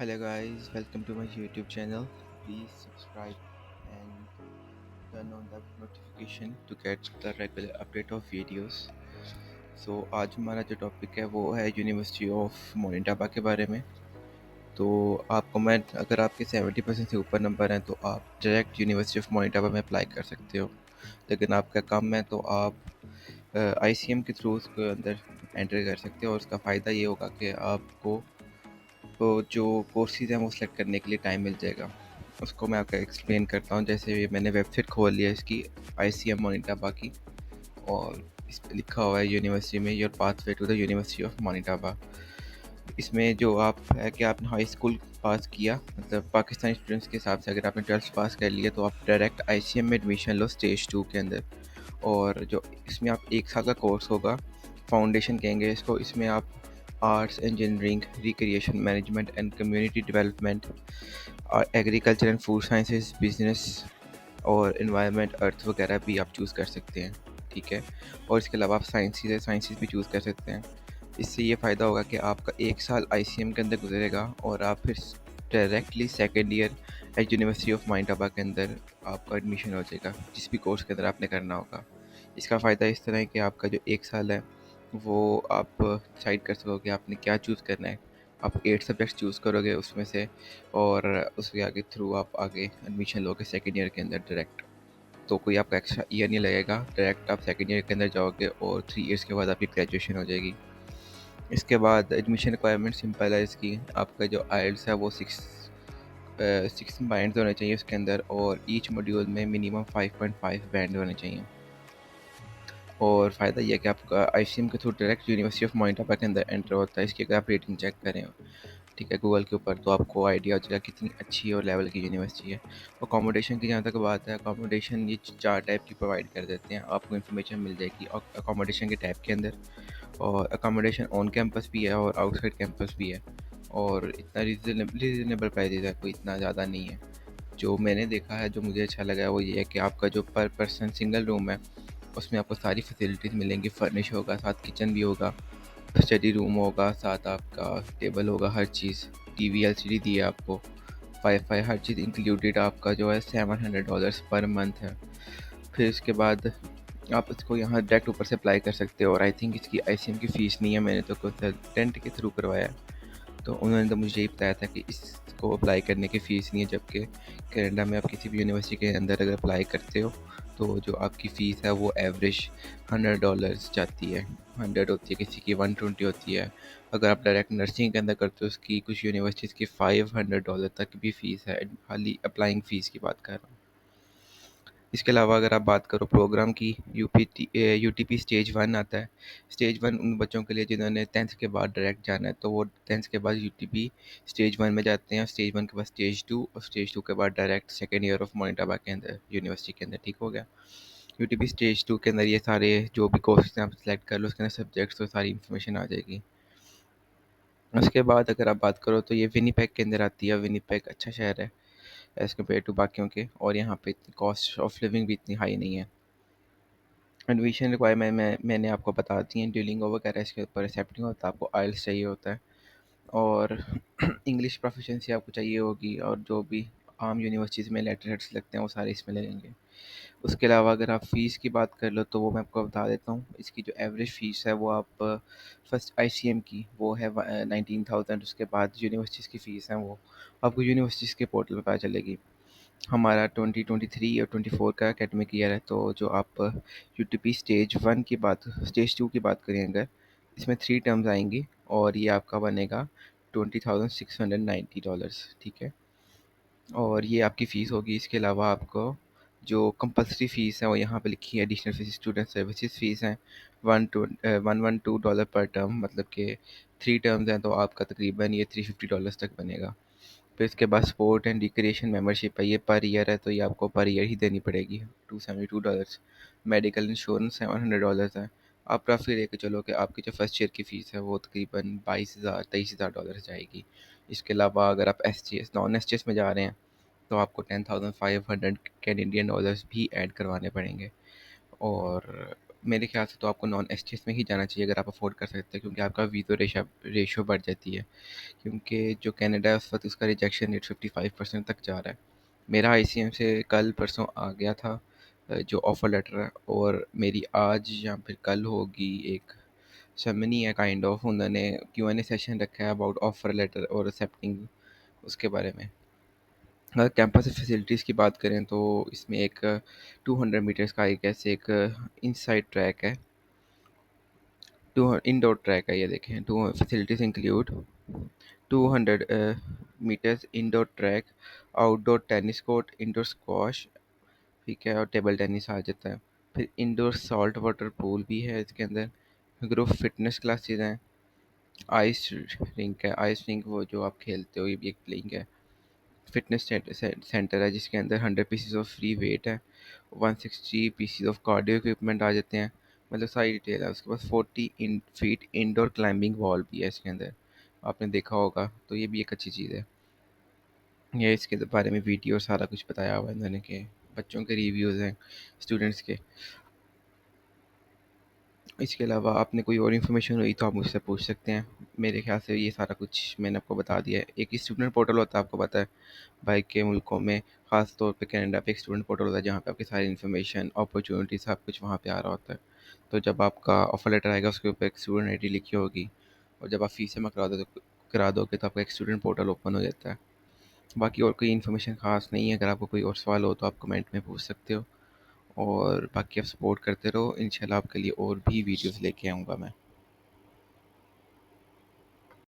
Hello guys, welcome to my YouTube channel. Please subscribe and turn on the notification to get the regular update of videos. आज हमारा जो topic है वो है university of Manitoba के बारे में। तो आपको मैं अगर आपके 70% से ऊपर नंबर हैं तो आप डायरेक्ट यूनिवर्सिटी ऑफ मोनिटाबा में अप्लाई कर सकते हो। लेकिन आपका कम है तो आप ICM के थ्रू उसके अंदर एंटर कर सकते हो और उसका फ़ायदा ये होगा कि आपको तो जो कोर्सेज़ हैं वो सेलेक्ट करने के लिए टाइम मिल जाएगा। उसको मैं आपको एक्सप्लेन करता हूँ। जैसे मैंने वेबसाइट खोल लिया इसकी ICM मोनिटाबा की, और इस पे लिखा हुआ है यूनिवर्सिटी में your pathway to the university of Manitoba. इसमें जो आप है कि आपने हाई स्कूल पास किया, मतलब पाकिस्तानी स्टूडेंट्स के हिसाब से अगर आपने 12th पास कर लिया तो आप डायरेक्ट ICM में एडमिशन लो स्टेज 2 के अंदर। और जो इसमें आप 1 साल का कोर्स होगा, फाउंडेशन कहेंगे इसको। इसमें आप arts, engineering, recreation management and community development, agriculture and food sciences, business और एनवायरनमेंट, अर्थ वगैरह भी आप चूज़ कर सकते हैं। ठीक है। और इसके अलावा आप साइंसेज भी चूज़ कर सकते हैं। इससे ये फ़ायदा होगा कि आपका 1 साल ICM के अंदर गुजरेगा और आप फिर directly second year at university of Manitoba के अंदर आपका एडमिशन हो जाएगा, जिस भी कोर्स के अंदर आपने करना होगा। इसका फ़ायदा इस तरह है कि आपका जो 1 साल है वो आप डिसाइड कर सकोगे आपने क्या चूज़ करना है। आप 8 सब्जेक्ट्स चूज़ करोगे उसमें से, और उसके आगे थ्रू आप आगे एडमिशन लोगे सेकेंड ईयर के अंदर डायरेक्ट। तो कोई आपका एक्स्ट्रा ईयर नहीं लगेगा, डायरेक्ट आप सेकेंड ईयर के अंदर जाओगे और 3 ईयर्स के बाद आपकी ग्रेजुएशन हो जाएगी। इसके बाद एडमिशन रिक्वायरमेंट सिंपल है इसकी। आपका जो आइल्स है वो 6 बैंड्स होने चाहिए उसके अंदर, और ईच मॉड्यूल में मिनिमम 5.5 बैंड होने चाहिए। और फ़ायदा ये है कि आपका ICM के through direct university of Manitoba के अंदर एंटर होता है। इसकी अगर आप रेटिंग चेक करें, ठीक है, गूगल के ऊपर, तो आपको आइडिया हो जाएगा कितनी अच्छी और लेवल की यूनिवर्सिटी है। अकोमोडेशन की जहाँ तक बात है, अकोमोडेशन ये 4 टाइप की प्रोवाइड कर देते हैं, आपको इन्फॉर्मेशन मिल जाएगी अकोमोडेशन के टाइप के अंदर। और अकोमोडेशन ऑन कैंपस भी है और आउटसाइड कैंपस भी है, और इतना रीज़नेबल प्राइस है, कोई इतना ज़्यादा नहीं है। जो मैंने देखा है, जो मुझे अच्छा लगा है वो ये है कि आपका जो पर पर्सन सिंगल रूम है उसमें आपको सारी फैसिलिटीज़ मिलेंगी। फर्निश होगा, साथ किचन भी होगा, स्टडी रूम होगा, साथ आपका टेबल होगा, हर चीज़। टीवी LCD दी है आपको, वाईफाई, हर चीज़ इंक्लूडेड। आपका जो है $700 पर मंथ है। फिर इसके बाद आप इसको यहाँ डायरेक्ट ऊपर से अप्लाई कर सकते हो। और आई थिंक इसकी ICM की फ़ीस नहीं है, मैंने तो कंसल्टेंट के थ्रू करवाया है, तो उन्होंने तो मुझे यही बताया था कि इसको अप्लाई करने की फ़ीस नहीं है। जबकि कनाडा में आप किसी भी यूनिवर्सिटी के अंदर अगर अप्लाई करते हो तो जो आपकी फ़ीस है वो एवरेज $100 जाती है। 100 होती है, किसी की 120 होती है। अगर आप डायरेक्ट नर्सिंग के अंदर करते हो, उसकी कुछ यूनिवर्सिटीज़ की $500 तक भी फ़ीस है। खाली अप्लाइंग फ़ीस की बात कर रहा हूँ। इसके अलावा अगर आप बात करो प्रोग्राम की, UTP स्टेज 1 आता है। स्टेज 1 उन बच्चों के लिए जिन्होंने 10th के बाद डायरेक्ट जाना है, तो वो 10th के बाद UTP स्टेज 1 में जाते हैं। स्टेज 1 के बाद स्टेज 2, और स्टेज 2 के बाद direct second year of Manitoba के अंदर यूनिवर्सिटी के अंदर। ठीक हो गया। UTP स्टेज 2 के अंदर ये सारे जो भी कोर्सेज आप सेलेक्ट कर लो, उसके अंदर सब्जेक्ट्स और सारी इन्फॉर्मेशन आ जाएगी। उसके बाद अगर आप बात करो तो ये विनीपेग के अंदर आती है। विनीपेग अच्छा शहर है एज़ कम्पेयर टू बाकियों के, और यहाँ पे इतनी कॉस्ट ऑफ लिविंग भी इतनी हाई नहीं है। एडमिशन रिक्वायरमेंट मैंने आपको बता दी है। ड्यूलिंगो वगैरह इसके ऊपर एक्सेप्ट नहीं होता, आपको आइल्स चाहिए होता है, और इंग्लिश प्रोफिशिएंसी आपको चाहिए होगी, और जो भी आम यूनिवर्सिटीज़ में लेटर हेड्स लगते हैं वो सारे इसमें लगेंगे। उसके अलावा अगर आप फ़ीस की बात कर लो तो वो मैं आपको बता देता हूँ। इसकी जो एवरेज फ़ीस है वो आप फर्स्ट ICM की वो है 19,000। उसके बाद यूनिवर्सिटीज़ की फ़ीस है वो आपको यूनिवर्सिटीज़ के पोर्टल पे पता चलेगी। हमारा 2023 और 24 का एकेडमिक ईयर है, तो जो आप UTP स्टेज 2 की बात करें अगर, इसमें 3 टर्म्स आएंगी, और ये आपका बनेगा $20,690। ठीक है। और ये आपकी फ़ीस होगी। इसके अलावा आपको जो कंपल्सरी फ़ीस है वो यहाँ पे लिखी है। Additional fees, student services fees हैं 112 पर टर्म, मतलब कि 3 टर्म्स हैं तो आपका तकरीबन ये $350 तक बनेगा। फिर इसके बाद स्पोर्ट एंड रिक्रिएशन मेंबरशिप है, ये पर ईयर है, तो ये आपको पर ईयर ही देनी पड़ेगी, $272। मेडिकल इंश्योरेंस $700 है। आप रफली लेके चलो कि आपकी जो फर्स्ट ईयर की फ़ीस है वो तकरीबन 22,000 23,000 जाएगी। इसके अलावा अगर आप SGS नॉन SGS में जा रहे हैं तो आपको $10,500 कैनेडियन डॉलर्स भी ऐड करवाने पड़ेंगे। और मेरे ख्याल से तो आपको नॉन एसटीएस में ही जाना चाहिए अगर आप अफोर्ड कर सकते हैं, क्योंकि आपका वीज़ो रेशो बढ़ जाती है। क्योंकि जो कनाडा है उस वक्त उसका रिजेक्शन रेट 55% तक जा रहा है। मेरा आईसीएम से कल परसों आ गया था जो ऑफ़र लेटर है, और मेरी आज या फिर कल होगी एक सेरेमनी है काइंड ऑफ, उन्होंने क्यूएनए सेशन रखा है अबाउट ऑफ़र लेटर और एक्सेप्टिंग उसके बारे में। अगर कैंपस फैसिलिटीज़ की बात करें तो इसमें एक 200 मीटर्स का एक ऐसे एक इनसाइड ट्रैक है, टू इंडोर ट्रैक है, ये देखें। Two facilities include 200 metres indoor track, outdoor tennis court, indoor squash, ठीक है, और टेबल टेनिस आ जाता है। फिर इंडोर सॉल्ट वाटर पूल भी है इसके अंदर। ग्रुप फिटनेस क्लासेस हैं। आइस रिंक है, आइस रिंक वो जो आप खेलते हो, ये भी एक प्लेइंग है। फिटनेस सेंटर है जिसके अंदर 100 पीसीज ऑफ फ्री वेट है, 160 पीसीज ऑफ कार्डियो इक्विपमेंट आ जाते हैं। मतलब सारी डिटेल है उसके पास। 40 फीट इंडोर क्लाइंबिंग वॉल भी है इसके अंदर, आपने देखा होगा, तो ये भी एक अच्छी चीज़ है। ये इसके बारे में वीडियो सारा कुछ बताया हुआ है इन्होंने, के बच्चों के रिव्यूज़ हैं, स्टूडेंट्स के। इसके अलावा आपने कोई और इन्फॉर्मेशन हुई तो आप मुझसे पूछ सकते हैं। मेरे ख्याल से ये सारा कुछ मैंने आपको बता दिया है। एक स्टूडेंट पोर्टल होता है, आपको पता है, बाहर के मुल्कों में, ख़ास तौर पे कनाडा पे एक स्टूडेंट पोर्टल होता है जहाँ पे आपकी सारी इन्फॉर्मेशन, अपॉर्चुनिटी, सब कुछ वहाँ पे आ रहा होता है। तो जब आपका ऑफर लेटर आएगा उसके ऊपर एक स्टूडेंट आईडी लिखी होगी, और जब आप फीस जमा करा दोगे तो आपका एक स्टूडेंट पोर्टल ओपन हो जाता है। बाकी और कोई इन्फॉर्मेशन ख़ास नहीं है। अगर आपको कोई और सवाल हो तो आप कमेंट में पूछ सकते हो, और बाकी आप सपोर्ट करते रहो। इंशाल्लाह आपके लिए और भी वीडियोस लेके आऊँगा मैं।